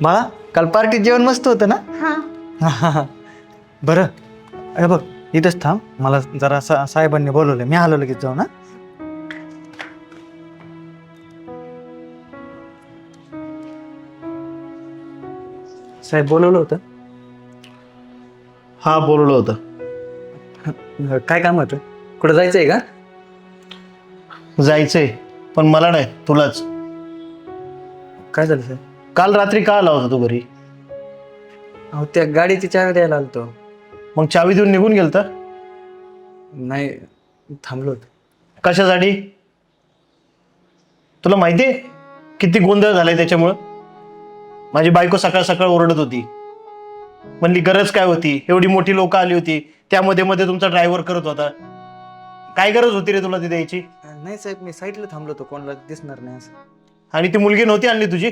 बाळा काल पार्टीत जेवण मस्त होतं ना? हा. बरं अरे बघ इथंच थांब, मला जरा साहेबांनी बोलवलं, मी आलो लगेच जाऊ ना. साहेब बोलवलं होतं. हा बोलवलं होतं. काय काम होतं? कुठं जायचंय का? जायचंय पण मला नाही, तुलाच. काय झालं साहेब? काल रात्री का आला होता तू घरी? अहो त्या गाडीची चावी द्यायला आलतो. मग चावी देऊन निघून गेलता? नाही, थांबलो होतो. कशासाठी? तुला माहितीये किती गोंधळ झालाय त्याच्यामुळं? माझी बायको सकाळ सकाळ ओरडत होती, म्हणली गरज काय होती, एवढी मोठी लोक आली होती, त्यामध्ये मध्ये तुमचा ड्रायव्हर करत होता. काय गरज होती रे तुला ती द्यायची? नाही साहेब, मी साईडला थांबलो होतो, कोणाला दिसणार नाही असं. आणि ती मुलगी नव्हती आणली तुझी?